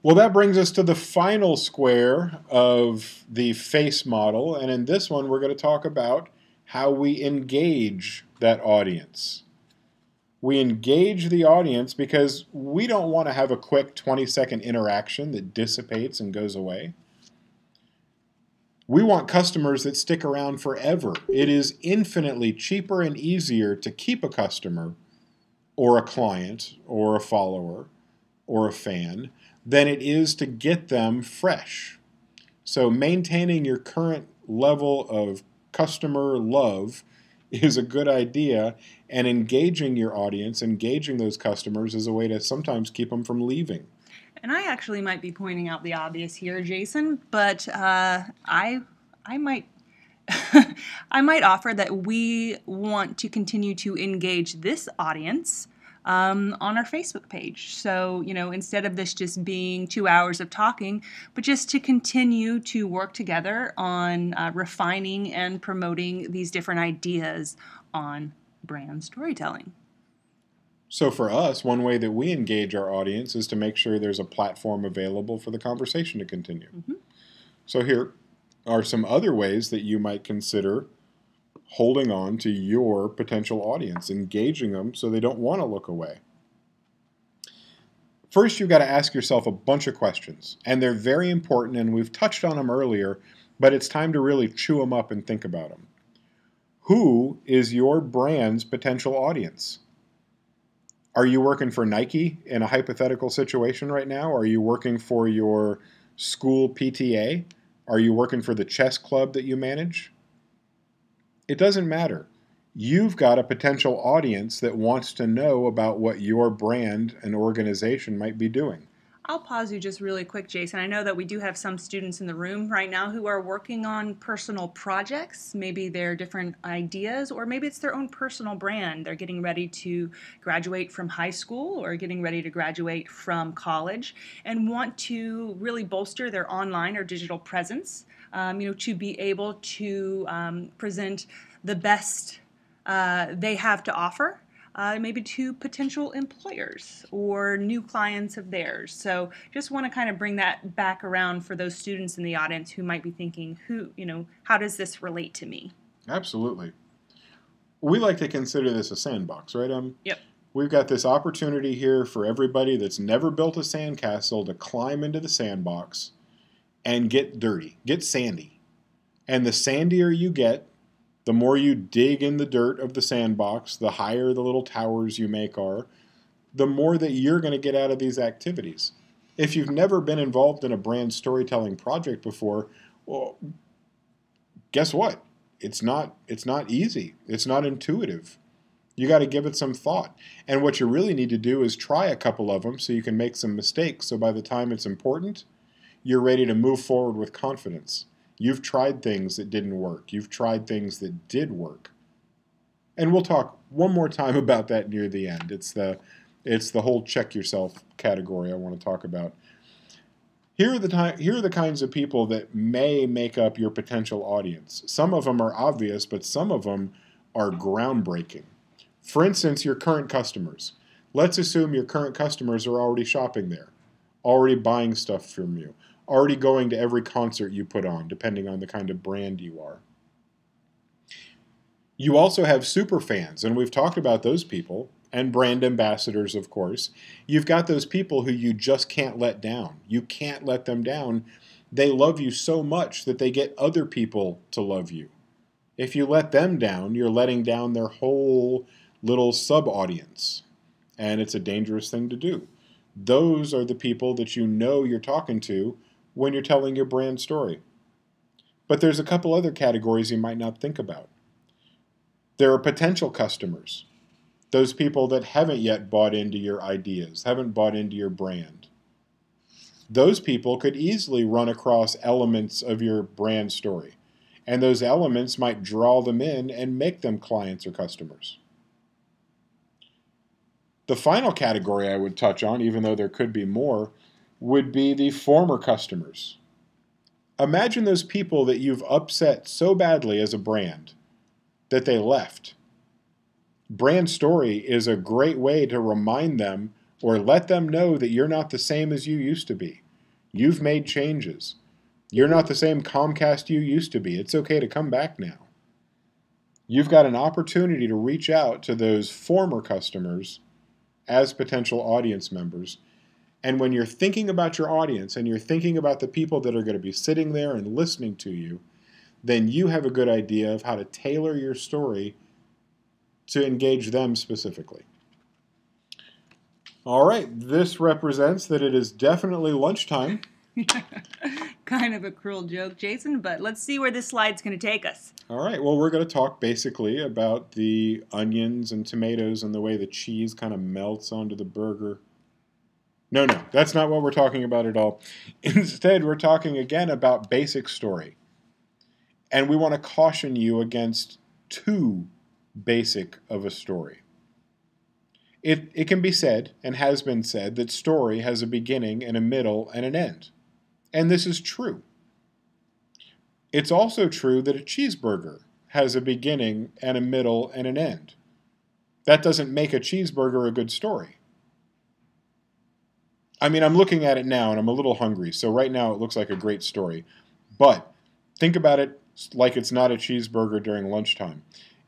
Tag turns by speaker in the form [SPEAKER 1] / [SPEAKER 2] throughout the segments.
[SPEAKER 1] Well, that brings us to the final square of the F.A.C.E model, and in this one we're going to talk about how we engage that audience. We engage the audience because we don't want to have a quick 20-second interaction that dissipates and goes away. We want customers that stick around forever. It is infinitely cheaper and easier to keep a customer or a client or a follower or a fan than it is to get them fresh. So maintaining your current level of customer love is a good idea, and engaging your audience, engaging those customers is a way to sometimes keep them from leaving.
[SPEAKER 2] And I actually might be pointing out the obvious here, Jason, but I might I might offer that we want to continue to engage this audience on our Facebook page. So, instead of this just being 2 hours of talking, but just to continue to work together on refining and promoting these different ideas on brand storytelling.
[SPEAKER 1] So for us, one way that we engage our audience is to make sure there's a platform available for the conversation to continue.
[SPEAKER 2] Mm-hmm.
[SPEAKER 1] So here are some other ways that you might consider holding on to your potential audience, engaging them so they don't want to look away. First, you've got to ask yourself a bunch of questions, and they're very important, and we've touched on them earlier, but it's time to really chew them up and think about them. Who is your brand's potential audience? Are you working for Nike in a hypothetical situation right now? Are you working for your school PTA? Are you working for the chess club that you manage? It doesn't matter. You've got a potential audience that wants to know about what your brand and organization might be doing.
[SPEAKER 2] I'll pause you just really quick, Jason. I know that we do have some students in the room right now who are working on personal projects. Maybe they're different ideas, or maybe it's their own personal brand. They're getting ready to graduate from high school or getting ready to graduate from college and want to really bolster their online or digital presence, to be able to present the best they have to offer. Maybe to potential employers or new clients of theirs. So just want to kind of bring that back around for those students in the audience who might be thinking, how does this relate to me?
[SPEAKER 1] Absolutely. We like to consider this a sandbox, right?
[SPEAKER 2] Yep.
[SPEAKER 1] We've got this opportunity here for everybody that's never built a sandcastle to climb into the sandbox and get dirty, get sandy. And the sandier you get, the more you dig in the dirt of the sandbox, the higher the little towers you make are, the more that you're going to get out of these activities. If you've never been involved in a brand storytelling project before, well, guess what? It's not easy. It's not intuitive. You got to give it some thought. And what you really need to do is try a couple of them so you can make some mistakes. So by the time it's important, you're ready to move forward with confidence. You've tried things that didn't work. You've tried things that did work. And we'll talk one more time about that near the end. It's the whole check yourself category I want to talk about. Here are the kinds of people that may make up your potential audience. Some of them are obvious, but some of them are groundbreaking. For instance, your current customers. Let's assume your current customers are already shopping there, already buying stuff from you, already going to every concert you put on, depending on the kind of brand you are. You also have super fans, and we've talked about those people, and brand ambassadors, of course. You've got those people who you just can't let down. You can't let them down. They love you so much that they get other people to love you. If you let them down, you're letting down their whole little sub-audience, and it's a dangerous thing to do. Those are the people that you know you're talking to when you're telling your brand story. But there's a couple other categories you might not think about. There are potential customers, those people that haven't yet bought into your ideas, haven't bought into your brand. Those people could easily run across elements of your brand story, and those elements might draw them in and make them clients or customers. The final category I would touch on, even though there could be more, would be the former customers. Imagine those people that you've upset so badly as a brand that they left. Brand story is a great way to remind them or let them know that you're not the same as you used to be. You've made changes. You're not the same Comcast you used to be. It's okay to come back now. You've got an opportunity to reach out to those former customers as potential audience members. And when you're thinking about your audience and you're thinking about the people that are going to be sitting there and listening to you, then you have a good idea of how to tailor your story to engage them specifically. All right, this represents that it is definitely lunchtime.
[SPEAKER 2] Kind of a cruel joke, Jason, but let's see where this slide's going to take us.
[SPEAKER 1] All right, well, we're going to talk basically about the onions and tomatoes and the way the cheese kind of melts onto the burger. No, that's not what we're talking about at all. Instead, we're talking again about basic story. And we want to caution you against too basic of a story. It can be said, and has been said, that story has a beginning and a middle and an end. And this is true. It's also true that a cheeseburger has a beginning and a middle and an end. That doesn't make a cheeseburger a good story. I mean, I'm looking at it now and I'm a little hungry, so right now it looks like a great story. But think about it like it's not a cheeseburger during lunchtime.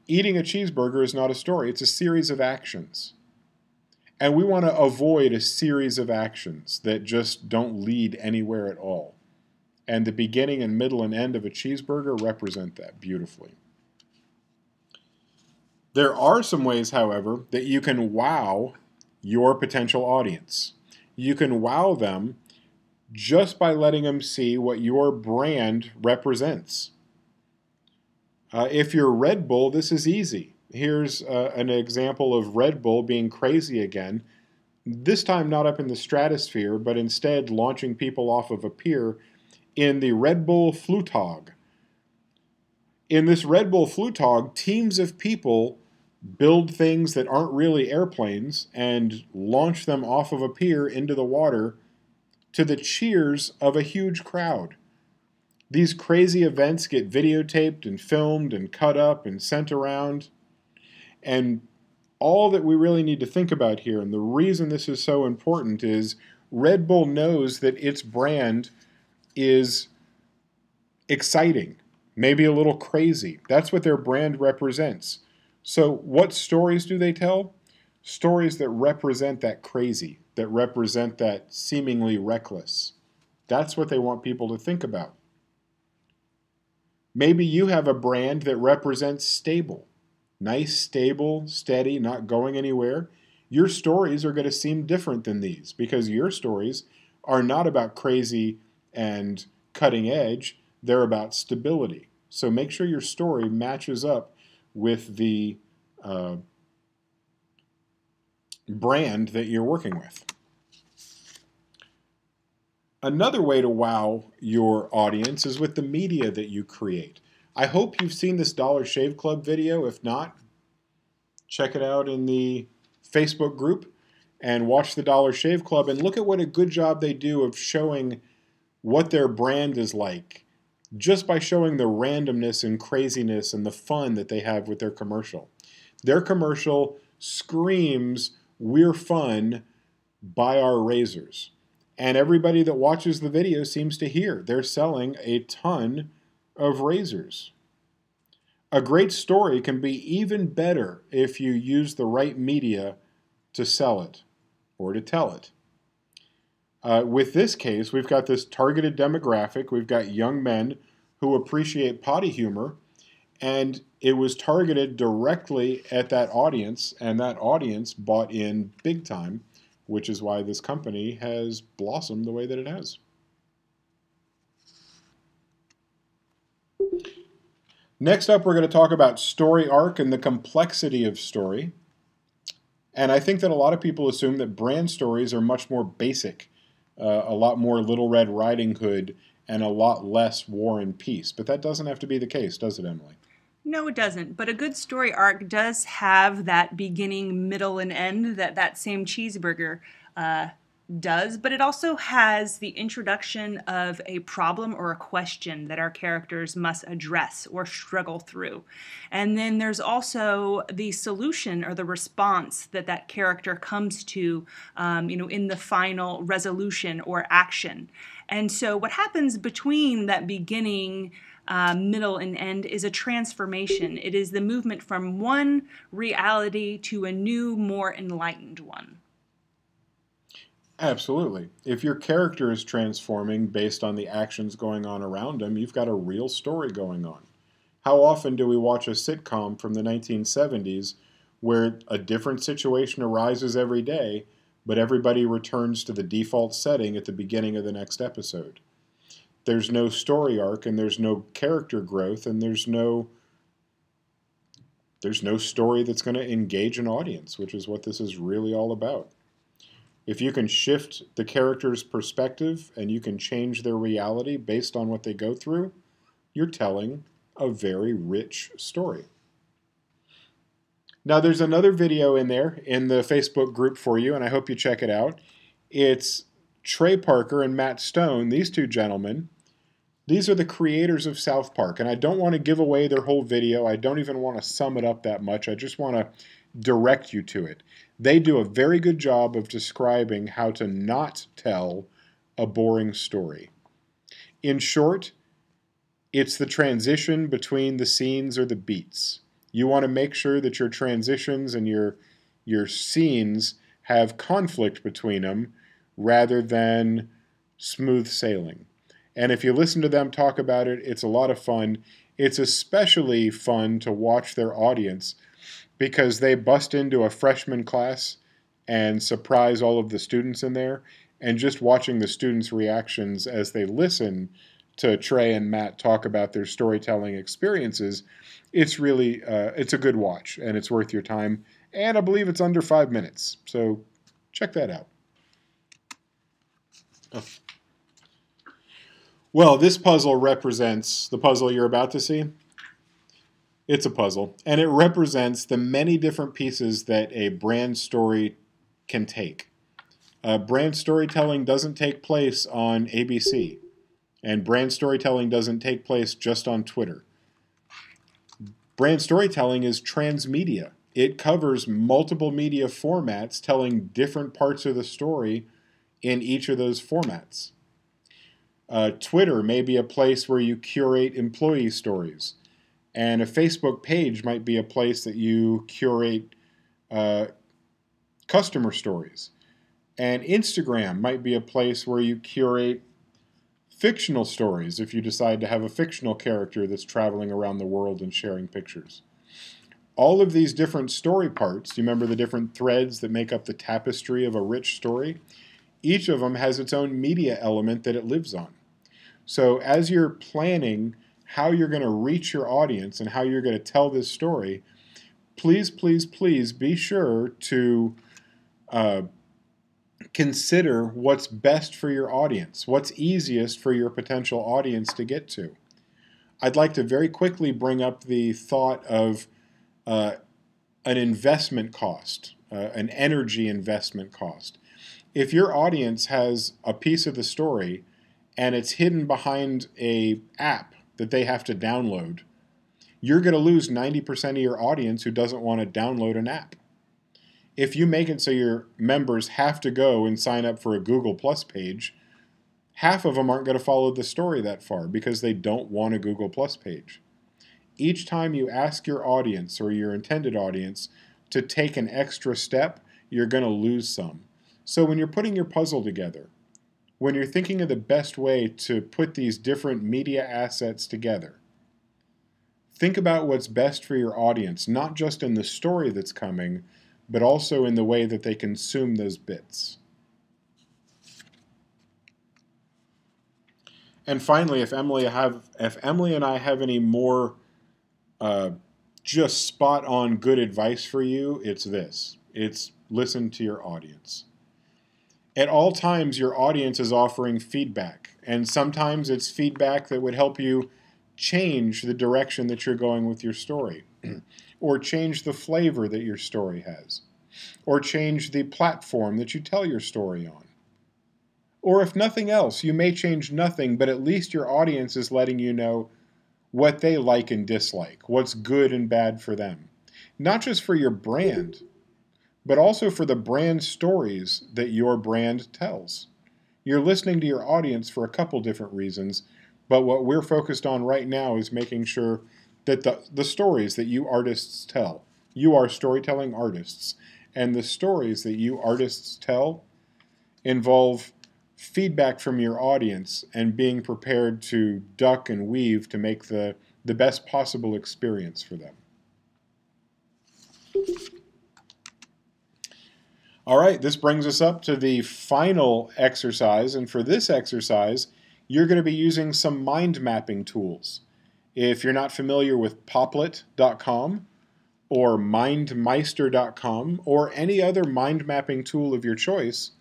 [SPEAKER 1] Eating a cheeseburger is not a story, it's a series of actions. And we want to avoid a series of actions that just don't lead anywhere at all. And the beginning and middle and end of a cheeseburger represent that beautifully. There are some ways, however, that you can wow your potential audience. You can wow them just by letting them see what your brand represents. If you're Red Bull, this is easy. Here's an example of Red Bull being crazy again, this time not up in the stratosphere, but instead launching people off of a pier in the Red Bull Flugtag. In this Red Bull Flugtag, teams of people build things that aren't really airplanes and launch them off of a pier into the water to the cheers of a huge crowd. These crazy events get videotaped and filmed and cut up and sent around. And all that we really need to think about here, and the reason this is so important, is Red Bull knows that its brand is exciting, maybe a little crazy. That's what their brand represents. So what stories do they tell? Stories that represent that crazy, that represent that seemingly reckless. That's what they want people to think about. Maybe you have a brand that represents stable. Nice, stable, steady, not going anywhere. Your stories are going to seem different than these because your stories are not about crazy and cutting edge. They're about stability. So make sure your story matches up with the brand that you're working with. Another way to wow your audience is with the media that you create. I hope you've seen this Dollar Shave Club video. If not, check it out in the Facebook group and watch the Dollar Shave Club and look at what a good job they do of showing what their brand is like just by showing the randomness and craziness and the fun that they have with their commercial. Their commercial screams, "We're fun, buy our razors." And everybody that watches the video seems to hear they're selling a ton of razors. A great story can be even better if you use the right media to sell it or to tell it. With this case, we've got this targeted demographic. We've got young men who appreciate potty humor, and it was targeted directly at that audience, and that audience bought in big time, which is why this company has blossomed the way that it has. Next up, we're going to talk about story arc and the complexity of story. And I think that a lot of people assume that brand stories are much more basic, a lot more Little Red Riding Hood, and a lot less War and Peace. But that doesn't have to be the case, does it, Emily?
[SPEAKER 2] No, it doesn't. But a good story arc does have that beginning, middle, and end that that same cheeseburger does, but it also has the introduction of a problem or a question that our characters must address or struggle through. And then there's also the solution or the response that that character comes to, in the final resolution or action. And so what happens between that beginning, middle, and end is a transformation. It is the movement from one reality to a new, more enlightened one.
[SPEAKER 1] Absolutely. If your character is transforming based on the actions going on around him, you've got a real story going on. How often do we watch a sitcom from the 1970s where a different situation arises every day, but everybody returns to the default setting at the beginning of the next episode? There's no story arc, and there's no character growth, and there's no story that's going to engage an audience, which is what this is really all about. If you can shift the character's perspective and you can change their reality based on what they go through, you're telling a very rich story. Now, there's another video in there in the Facebook group for you, and I hope you check it out. It's Trey Parker and Matt Stone, these two gentlemen. These are the creators of South Park, and I don't want to give away their whole video. I don't even want to sum it up that much. I just want to direct you to it. They do a very good job of describing how to not tell a boring story. In short, it's the transition between the scenes or the beats. You want to make sure that your transitions and your scenes have conflict between them rather than smooth sailing. And if you listen to them talk about it, it's a lot of fun. It's especially fun to watch their audience because they bust into a freshman class and surprise all of the students in there. And just watching the students' reactions as they listen to Trey and Matt talk about their storytelling experiences, it's really, it's a good watch, and it's worth your time. And I believe it's under 5 minutes, so check that out. Oh. Well, this puzzle represents the puzzle you're about to see. It's a puzzle, and it represents the many different pieces that a brand story can take. Brand storytelling doesn't take place on ABC, and brand storytelling doesn't take place just on Twitter. Brand storytelling is transmedia. It covers multiple media formats telling different parts of the story in each of those formats. Twitter may be a place where you curate employee stories. And a Facebook page might be a place that you curate customer stories. And Instagram might be a place where you curate fictional stories if you decide to have a fictional character that's traveling around the world and sharing pictures. All of these different story parts, you remember the different threads that make up the tapestry of a rich story? Each of them has its own media element that it lives on. So as you're planning how you're going to reach your audience and how you're going to tell this story, please, please, please be sure to consider what's best for your audience, what's easiest for your potential audience to get to. I'd like to very quickly bring up the thought of an investment cost, an energy investment cost. If your audience has a piece of the story and it's hidden behind an app that they have to download, you're going to lose 90% of your audience who doesn't want to download an app. If you make it so your members have to go and sign up for a Google Plus page, half of them aren't going to follow the story that far because they don't want a Google Plus page. Each time you ask your audience or your intended audience to take an extra step, you're going to lose some. So when you're putting your puzzle together, when you're thinking of the best way to put these different media assets together, think about what's best for your audience, not just in the story that's coming, but also in the way that they consume those bits. And finally, if Emily and I have any more just spot on good advice for you, it's this. It's listen to your audience. At all times, your audience is offering feedback, and sometimes it's feedback that would help you change the direction that you're going with your story, or change the flavor that your story has, or change the platform that you tell your story on. Or if nothing else, you may change nothing, but at least your audience is letting you know what they like and dislike, what's good and bad for them. Not just for your brand, but also for the brand stories that your brand tells. You're listening to your audience for a couple different reasons, but what we're focused on right now is making sure that the stories that you artists tell, you are storytelling artists, and the stories that you artists tell involve feedback from your audience and being prepared to duck and weave to make the best possible experience for them. All right, this brings us up to the final exercise, and for this exercise, you're going to be using some mind mapping tools. If you're not familiar with poplet.com or mindmeister.com or any other mind mapping tool of your choice,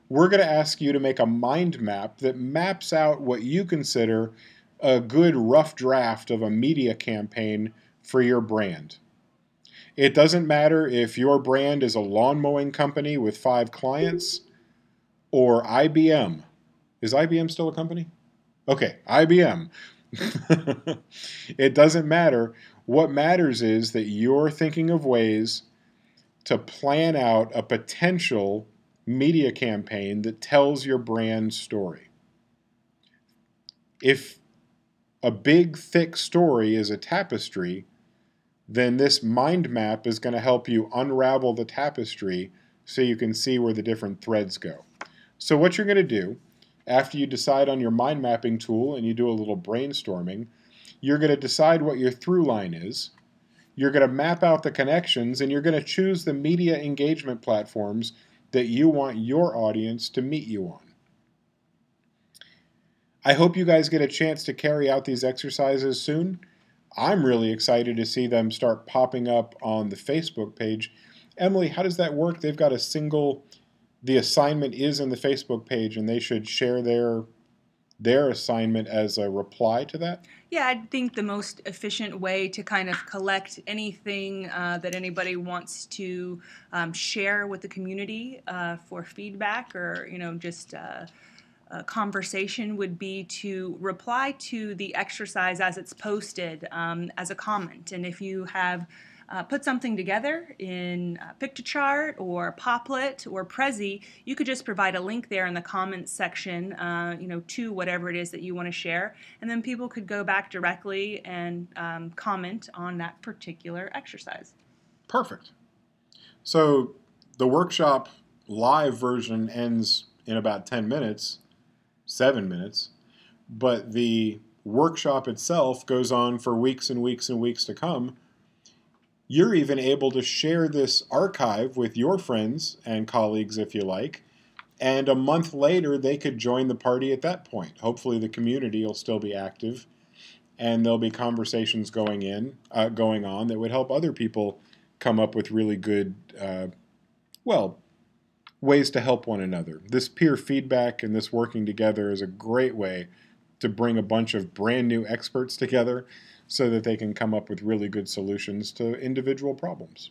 [SPEAKER 1] we're going to ask you to make a mind map that maps out what you consider a good rough draft of a media campaign for your brand. It doesn't matter if your brand is a lawn mowing company with 5 clients or IBM. Is IBM still a company? Okay, IBM. It doesn't matter. What matters is that you're thinking of ways to plan out a potential media campaign that tells your brand story. If a big, thick story is a tapestry, then this mind map is going to help you unravel the tapestry so you can see where the different threads go. So what you're going to do, after you decide on your mind mapping tool and you do a little brainstorming, you're going to decide what your through line is. You're going to map out the connections, and you're going to choose the media engagement platforms that you want your audience to meet you on. I hope you guys get a chance to carry out these exercises soon. I'm really excited to see them start popping up on the Facebook page. Emily, how does that work? They've got the assignment is in the Facebook page, and they should share their assignment as a reply to that?
[SPEAKER 2] Yeah, I think the most efficient way to kind of collect anything that anybody wants to share with the community for feedback or, just a conversation would be to reply to the exercise as it's posted as a comment. And if you have put something together in Pictochart or Poplet or Prezi, you could just provide a link there in the comments section, to whatever it is that you want to share, and then people could go back directly and comment on that particular exercise.
[SPEAKER 1] Perfect. So the workshop live version ends in about 10 minutes, 7 minutes, but the workshop itself goes on for weeks and weeks and weeks to come. You're even able to share this archive with your friends and colleagues if you like, and a month later they could join the party at that point. Hopefully the community will still be active, and there'll be conversations going on that would help other people come up with really good, ways to help one another. This peer feedback and this working together is a great way to bring a bunch of brand new experts together so that they can come up with really good solutions to individual problems.